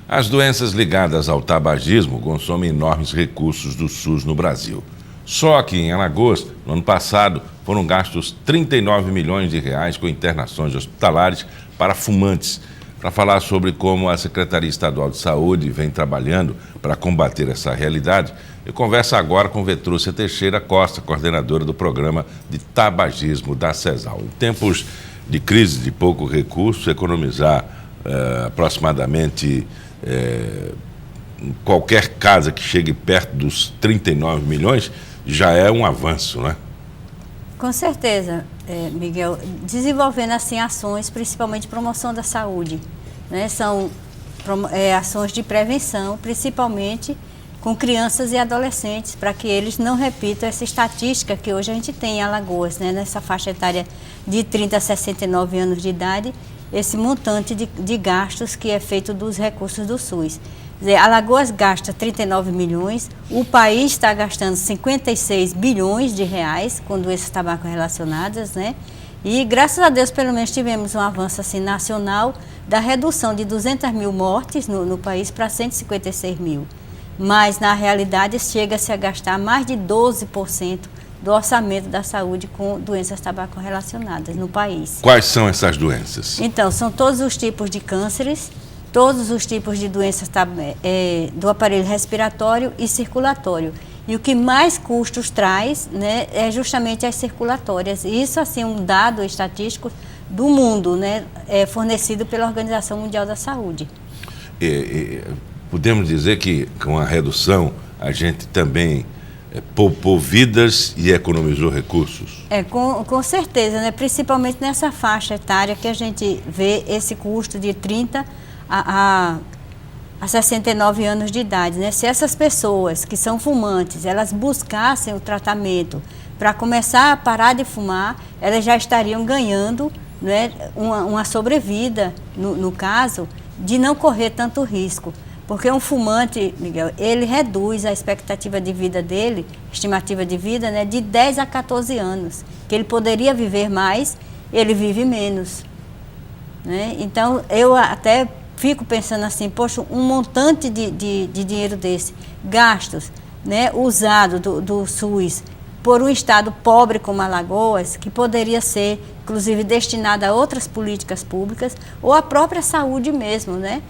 As doenças ligadas ao tabagismo consomem enormes recursos do SUS no Brasil. Só aqui em Alagoas, no ano passado, foram gastos 39 milhões de reais com internações hospitalares para fumantes. Para falar sobre como a Secretaria Estadual de Saúde vem trabalhando para combater essa realidade, eu converso agora com Vetrúcia Teixeira Costa, coordenadora do Programa de Tabagismo da CESAL. Em tempos de crise de pouco recurso, economizar aproximadamente qualquer casa que chegue perto dos 39 milhões já é um avanço, não é? Com certeza, Miguel. Desenvolvendo assim ações, principalmente promoção da saúde, né? São ações de prevenção, principalmente com crianças e adolescentes, para que eles não repitam essa estatística que hoje a gente tem em Alagoas, né? Nessa faixa etária de 30 a 69 anos de idade, esse montante de gastos que é feito dos recursos do SUS. Quer dizer, Alagoas gasta 39 milhões, o país está gastando 56 bilhões de reais com doenças tabaco relacionadas, né? E graças a Deus, pelo menos, tivemos um avanço assim, nacional da redução de 200 mil mortes no país para 156 mil. Mas, na realidade, chega-se a gastar mais de 12% do orçamento da saúde com doenças tabaco relacionadas no país. Quais são essas doenças? Então, são todos os tipos de cânceres, todos os tipos de doenças do aparelho respiratório e circulatório. E o que mais custos traz, né, é justamente as circulatórias. E isso, assim, um dado estatístico do mundo, né, fornecido pela Organização Mundial da Saúde. Podemos dizer que com a redução a gente também poupou vidas e economizou recursos? Com certeza, né? Principalmente nessa faixa etária que a gente vê esse custo de 30 a 69 anos de idade, né? Se essas pessoas que são fumantes, elas buscassem o tratamento para começar a parar de fumar, elas já estariam ganhando, né, uma sobrevida, no caso, de não correr tanto risco. Porque um fumante, Miguel, ele reduz a expectativa de vida dele, estimativa de vida, né, de 10 a 14 anos. Que ele poderia viver mais, ele vive menos, né? Então, eu até fico pensando assim, poxa, um montante de dinheiro desse, gastos, né, usado do SUS por um estado pobre como Alagoas, que poderia ser, inclusive, destinado a outras políticas públicas, ou a própria saúde mesmo, né?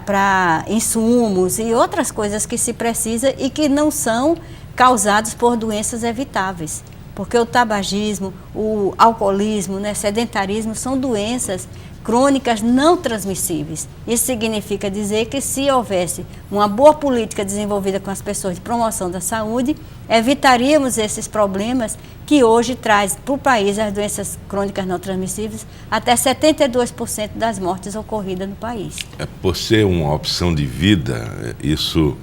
Para insumos e outras coisas que se precisa e que não são causados por doenças evitáveis. Porque o tabagismo, o alcoolismo, né, sedentarismo são doenças crônicas não transmissíveis. Isso significa dizer que se houvesse uma boa política desenvolvida com as pessoas de promoção da saúde, evitaríamos esses problemas que hoje traz para o país as doenças crônicas não transmissíveis até 72% das mortes ocorridas no país. Por ser uma opção de vida, isso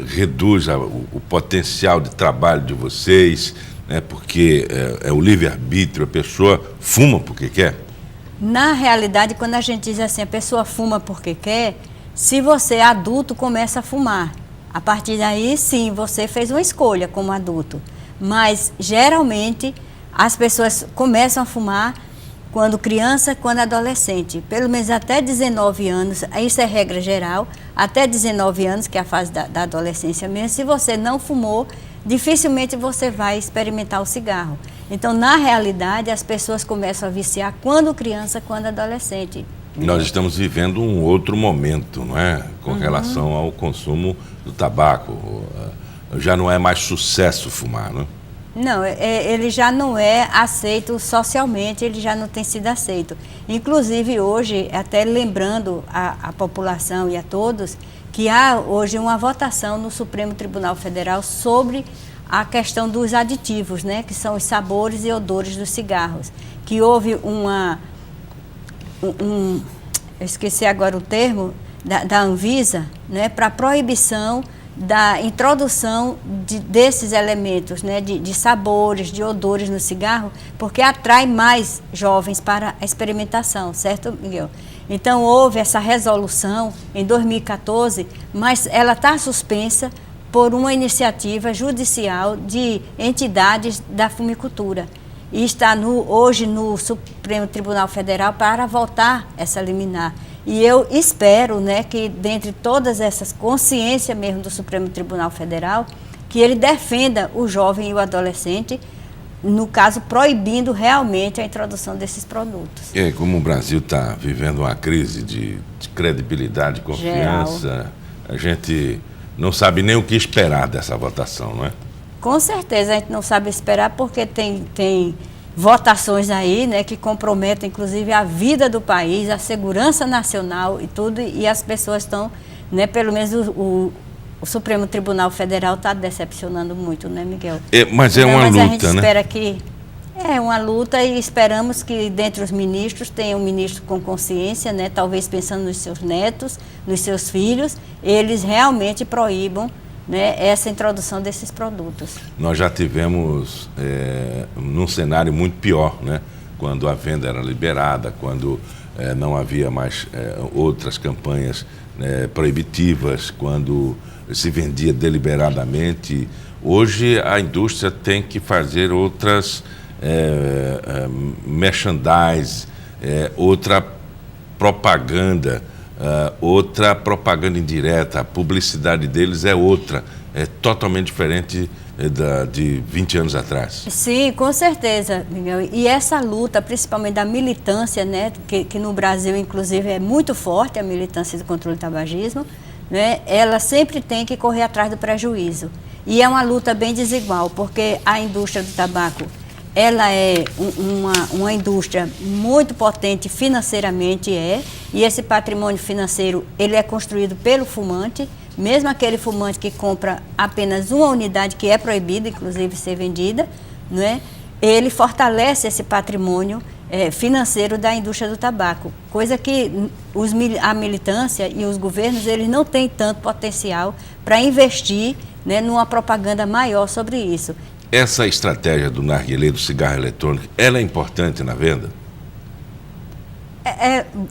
reduz o potencial de trabalho de vocês, né, porque é o livre-arbítrio, a pessoa fuma porque quer? Na realidade, quando a gente diz assim, a pessoa fuma porque quer, se você é adulto, começa a fumar. A partir daí, sim, você fez uma escolha como adulto. Mas, geralmente, as pessoas começam a fumar quando criança, quando adolescente. Pelo menos até 19 anos, isso é regra geral, até 19 anos, que é a fase da adolescência mesmo. Se você não fumou, dificilmente você vai experimentar o cigarro. Então, na realidade, as pessoas começam a viciar quando criança, quando adolescente. Nós estamos vivendo um outro momento, não é? Com relação ao consumo do tabaco. Já não é mais sucesso fumar, não é? Não, ele já não é aceito socialmente, ele já não tem sido aceito. Inclusive, hoje, até lembrando a população e a todos, que há hoje uma votação no Supremo Tribunal Federal sobre a questão dos aditivos, né, que são os sabores e odores dos cigarros. Que houve eu esqueci agora o termo, da Anvisa, né, para proibição da introdução desses elementos, né, de sabores, de odores no cigarro, porque atrai mais jovens para a experimentação, certo, Miguel? Então, houve essa resolução em 2014, mas ela está suspensa por uma iniciativa judicial de entidades da fumicultura. e está hoje no Supremo Tribunal Federal para votar essa liminar. E eu espero, né, que dentre todas essas consciências mesmo do Supremo Tribunal Federal, que ele defenda o jovem e o adolescente, no caso, proibindo realmente a introdução desses produtos. E aí, como o Brasil está vivendo uma crise de credibilidade, confiança, geral, a gente não sabe nem o que esperar dessa votação, não é? Com certeza, a gente não sabe esperar porque tem votações aí, né, que comprometem inclusive a vida do país, a segurança nacional e tudo, e as pessoas estão, né, pelo menos o Supremo Tribunal Federal está decepcionando muito, né, Miguel? Mas é uma luta, a gente espera né? Que é uma luta e esperamos que dentre os ministros tenha um ministro com consciência, né, talvez pensando nos seus netos, nos seus filhos, eles realmente proíbam, né, essa introdução desses produtos. Nós já tivemos num cenário muito pior, né, quando a venda era liberada, quando não havia mais outras campanhas proibitivas, quando se vendia deliberadamente. Hoje a indústria tem que fazer outras merchandise, outra propaganda, outra propaganda indireta. A publicidade deles é outra, é totalmente diferente de 20 anos atrás. Sim, com certeza, Miguel. E essa luta, principalmente da militância, né, que no Brasil, inclusive, é muito forte, a militância do controle do tabagismo, né, ela sempre tem que correr atrás do prejuízo. E é uma luta bem desigual, porque a indústria do tabaco, ela é uma indústria muito potente financeiramente, e esse patrimônio financeiro, ele é construído pelo fumante, mesmo aquele fumante que compra apenas uma unidade, que é proibida, inclusive, ser vendida, né, ele fortalece esse patrimônio financeiro da indústria do tabaco, coisa que a militância e os governos, eles não têm tanto potencial para investir, né, numa propaganda maior sobre isso. Essa estratégia do narguilé, do cigarro eletrônico, ela é importante na venda?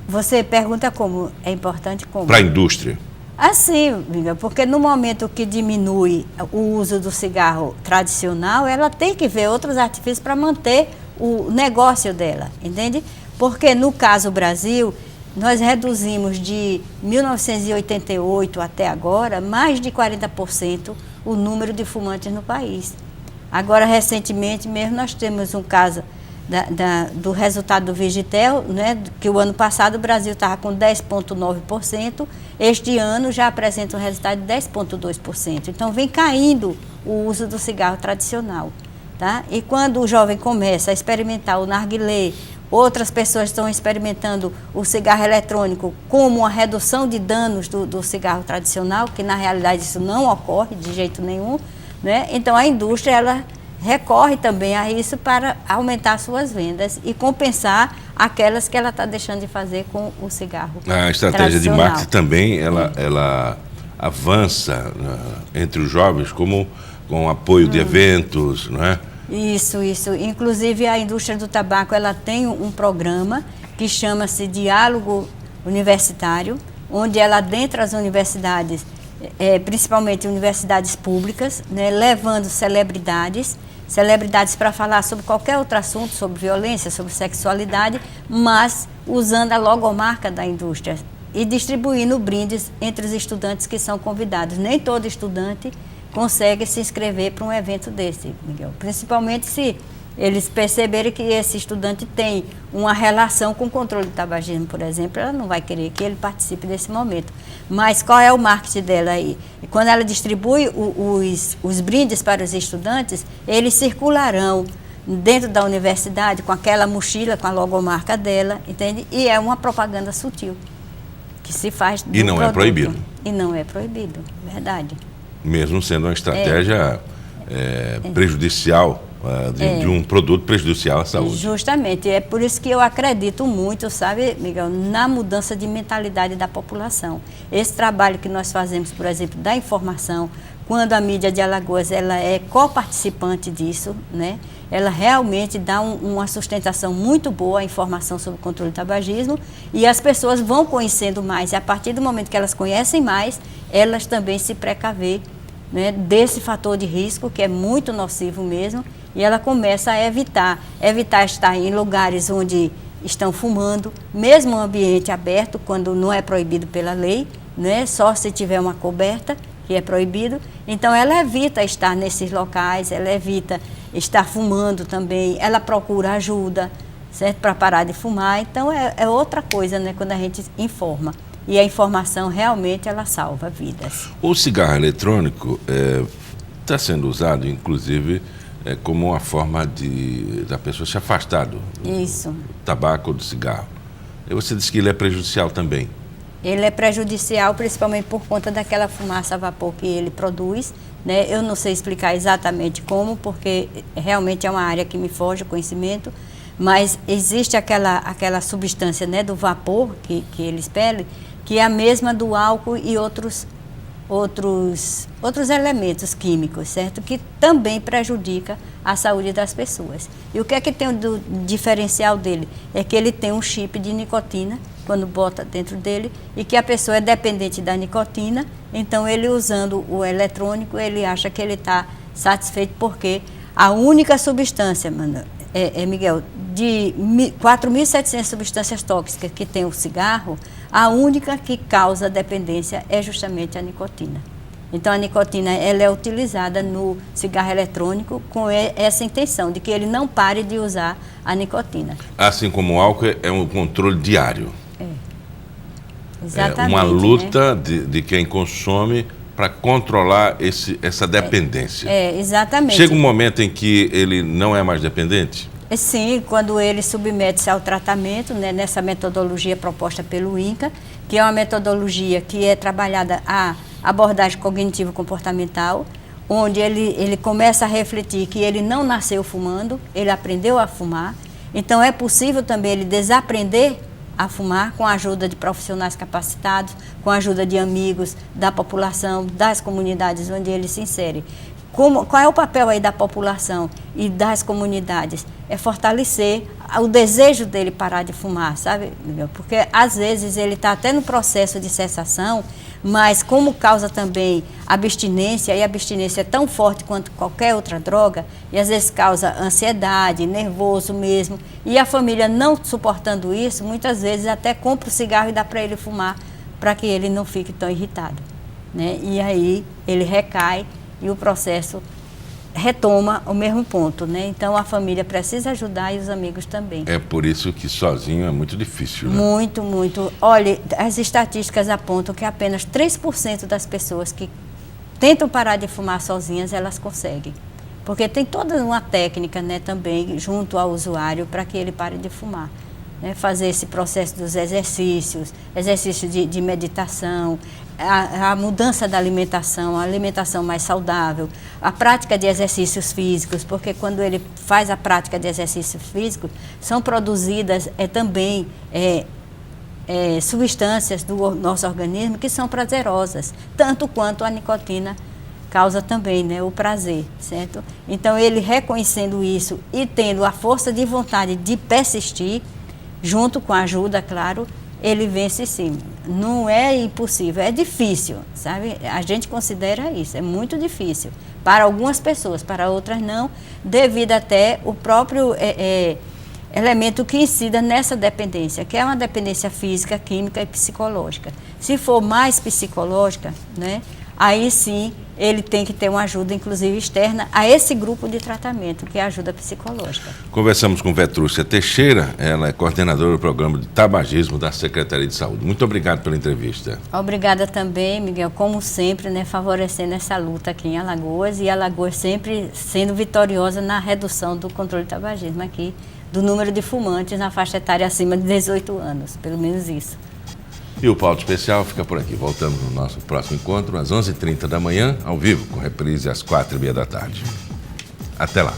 Você pergunta como? É importante como? Para a indústria. Assim, Miguel, porque no momento que diminui o uso do cigarro tradicional, ela tem que ver outros artifícios para manter o negócio dela, entende? Porque no caso Brasil, nós reduzimos de 1988 até agora, mais de 40% o número de fumantes no país. Agora, recentemente mesmo, nós temos um caso do resultado do Vigitel, né, que o ano passado o Brasil estava com 10,9%, este ano já apresenta um resultado de 10,2%. Então, vem caindo o uso do cigarro tradicional. Tá? E quando o jovem começa a experimentar o narguilé, outras pessoas estão experimentando o cigarro eletrônico como uma redução de danos do cigarro tradicional, que na realidade isso não ocorre de jeito nenhum, né? Então a indústria ela recorre também a isso para aumentar suas vendas e compensar aquelas que ela está deixando de fazer com o cigarro A estratégia de marketing também, ela avança entre os jovens como com apoio de eventos, não é? Isso. Inclusive, a indústria do tabaco, ela tem um programa que chama-se Diálogo Universitário, onde ela adentra as universidades, principalmente universidades públicas, né, levando celebridades para falar sobre qualquer outro assunto, sobre violência, sobre sexualidade, mas usando a logomarca da indústria e distribuindo brindes entre os estudantes que são convidados. Nem todo estudante consegue se inscrever para um evento desse, Miguel. Principalmente se eles perceberem que esse estudante tem uma relação com o controle do tabagismo, por exemplo, ela não vai querer que ele participe desse momento. Mas qual é o marketing dela aí? Quando ela distribui os brindes para os estudantes, eles circularão dentro da universidade com aquela mochila, com a logomarca dela, entende? E é uma propaganda sutil que se faz do E não produto. é proibido. E não é proibido, verdade. Mesmo sendo uma estratégia prejudicial, de um produto prejudicial à saúde. Justamente, é por isso que eu acredito muito, sabe, Miguel, na mudança de mentalidade da população. Esse trabalho que nós fazemos, por exemplo, da informação, quando a mídia de Alagoas ela é coparticipante disso, né? Ela realmente dá uma sustentação muito boa à informação sobre o controle do tabagismo e as pessoas vão conhecendo mais. E a partir do momento que elas conhecem mais, elas também se precaver, né, desse fator de risco, que é muito nocivo mesmo, e ela começa a evitar estar em lugares onde estão fumando, mesmo no ambiente aberto, quando não é proibido pela lei, né? Só se tiver uma coberta, que é proibido. Então, ela evita estar nesses locais, ela evita estar fumando também, ela procura ajuda, certo? Para parar de fumar. Então, é outra coisa, né? Quando a gente informa. E a informação, realmente, ela salva vidas. O cigarro eletrônico está sendo usado, inclusive, como uma forma da pessoa se afastar do tabaco ou do cigarro. E você disse que ele é prejudicial também. Ele é prejudicial, principalmente por conta daquela fumaça a vapor que ele produz, né? Eu não sei explicar exatamente como, porque realmente é uma área que me foge o conhecimento, mas existe aquela substância, né, do vapor que ele expele, que é a mesma do álcool e outros elementos químicos, certo? Que também prejudica a saúde das pessoas. E o que é que tem do diferencial dele? É que ele tem um chip de nicotina, quando bota dentro dele, e que a pessoa é dependente da nicotina, então ele usando o eletrônico, ele acha que ele está satisfeito, porque a única substância, Miguel, de 4.700 substâncias tóxicas que tem o cigarro, a única que causa dependência é justamente a nicotina. Então, a nicotina ela é utilizada no cigarro eletrônico com essa intenção, de que ele não pare de usar a nicotina. Assim como o álcool é um controle diário. Exatamente. Uma luta, né, de quem consome para controlar essa dependência. Exatamente. Chega um momento em que ele não é mais dependente? Sim, quando ele submete-se ao tratamento, né, nessa metodologia proposta pelo INCA, que é uma metodologia que é trabalhada a abordagem cognitivo-comportamental, onde ele começa a refletir que ele não nasceu fumando, ele aprendeu a fumar. Então, é possível também ele desaprender a fumar com a ajuda de profissionais capacitados, com a ajuda de amigos, da população, das comunidades onde ele se insere. Qual é o papel aí da população e das comunidades? É fortalecer o desejo dele parar de fumar, sabe, Miguel? Porque às vezes ele está até no processo de cessação, mas como causa também abstinência, e a abstinência é tão forte quanto qualquer outra droga, e às vezes causa ansiedade, nervoso mesmo, e a família não suportando isso, muitas vezes até compra o cigarro e dá para ele fumar, para que ele não fique tão irritado, né? E aí ele recai e o processo retoma o mesmo ponto, né? Então a família precisa ajudar e os amigos também. É por isso que sozinho é muito difícil, né? Muito, muito. Olha, as estatísticas apontam que apenas 3% das pessoas que tentam parar de fumar sozinhas, elas conseguem. Porque tem toda uma técnica, né, também junto ao usuário para que ele pare de fumar. Né? Fazer esse processo dos exercícios de meditação, a mudança da alimentação, a alimentação mais saudável, a prática de exercícios físicos, porque quando ele faz a prática de exercícios físicos, são produzidas também substâncias do nosso organismo que são prazerosas, tanto quanto a nicotina causa também, né, o prazer, certo? Então, ele reconhecendo isso e tendo a força de vontade de persistir, junto com a ajuda, claro, ele vence sim. Não é impossível, é difícil, sabe? A gente considera isso, é muito difícil. Para algumas pessoas, para outras não, devido até o próprio elemento que incida nessa dependência, que é uma dependência física, química e psicológica. Se for mais psicológica, né, aí sim ele tem que ter uma ajuda, inclusive externa, a esse grupo de tratamento, que é a ajuda psicológica. Conversamos com Vetrúcia Teixeira, ela é coordenadora do programa de tabagismo da Secretaria de Saúde. Muito obrigado pela entrevista. Obrigada também, Miguel, como sempre, né, favorecendo essa luta aqui em Alagoas, e Alagoas sempre sendo vitoriosa na redução do controle do tabagismo aqui, do número de fumantes na faixa etária acima de 18 anos, pelo menos isso. E o Pauta Especial fica por aqui. Voltamos no nosso próximo encontro às 11h30 da manhã, ao vivo, com reprise às 4h30 da tarde. Até lá.